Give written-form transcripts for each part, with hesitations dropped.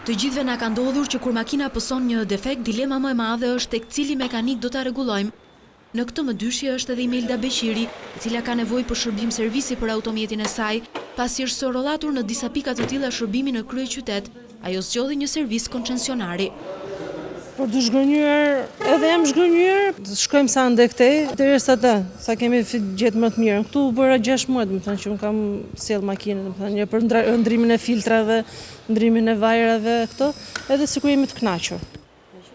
Të gjithve na ka ndodhur që kur makina pëson një defekt, dilema më e madhe është tek cili mekanik do ta rregullojmë. Në këtë mëdyshje është edhe Imelda Beqiri, e cila ka nevojë për shërbim servisi për automjetin e saj, pasi është sorollatur në disa pika të tilla shërbimi në kryeqytet. Ajo zgjodhi një servis koncesionari. Por du zhgënjur, edhe jam zhgënjur, shkojmë sa ndë këtej, derisa sa kemi gjetë më të mirë. Këtu bëra 6 muaj, që unë kam sjell makinën, për ndrimin e filtrave, ndrimin e vajrave, këto, edhe sikur jemi të kënaqur.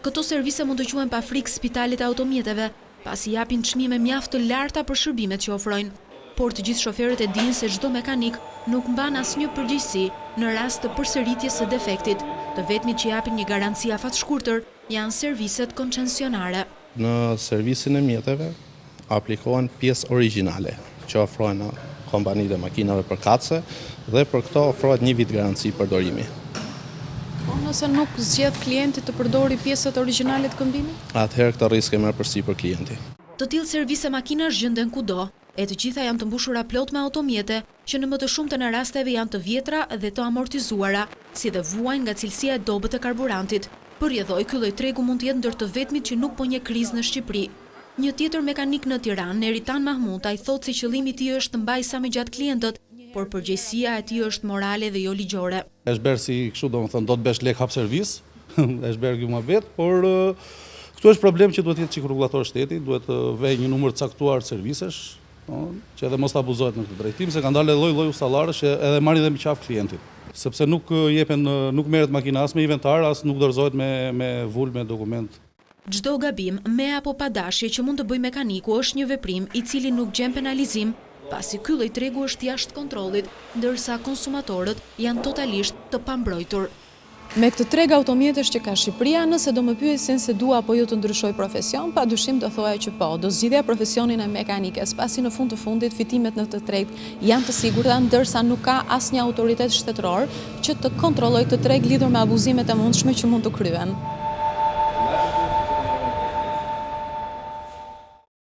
Këto servise mund të quhen pa frikë spitalet e automjeteve, pasi japin çmime mjaft të larta për shërbimet që ofrojnë. Por të gjithë shoferët e dinë se çdo mekanik nuk mban asnjë përgjegjësi në rast të përsëritjes së defektit. Të vetmit që japin një garanci afatshkurtër janë serviset koncesionare. Në servisin e mjeteve aplikohen pjesë origjinale që ofrojnë kompanitë e makinave përkatëse dhe për këto ofrohet 1 vit garanci përdorimi. Po nëse nuk zgjedh klienti të përdori pjesët origjinale të këmbimit? Atëherë këtë rrezik e merr përsipër klienti. Të tillë servise makinash gjenden kudo. E të gjitha janë të mbushura plot me automjete që në më të shumtën e rasteve janë të vjetra dhe të amortizuara, si dhe vuajnë nga cilësia e dobët e karburantit. Përjedhoj, ky lloj tregu mund të jetë ndër të vetmit që nuk po njeh krizë në Shqipëri. Një tjetër mekanik në Tiranë, Neritan Mahmut, ai thotë se qëllimi i tij është të mbajë sa më gjatë klientët, por përgjegjësia e tij është morale dhe jo ligjore. Është bërë si kështu, domethënë do të bësh lek hap servis, është bërë ky muhabet, por këtu është problem që duhet jetë çik rregullator shteti, duhet të vejë një numër të caktuar të servisesh, që edhe mos të abuzohet në këtë drejtim, se kanë dalë lloj-lloj ustallarësh që edhe marrin dhe me qafë klientit. Sepse nuk merret makina as me inventar, as nuk dorëzohet me vul me dokument. Çdo gabim me apo pa dashje që mund të bëjë mekaniku është një veprim i cili nuk gjen penalizim, pasi ky lloj tregu është jashtë kontrollit, ndërsa konsumatorët janë totalisht të pambrojtur. Me këtë treg automjetesh që ka Shqipëria, nëse do më pyesin se dua apo jo të ndryshoj profesion, padyshim do thoja që po, do zgjidhja profesionin e mekanikës, pasi në fund të fundit fitimet në këtë treg janë të sigurta, ndërsa nuk ka asnjë autoritet shtetëror që të kontrollojë këtë treg lidhur me abuzimet e mundshme që mund të kryen.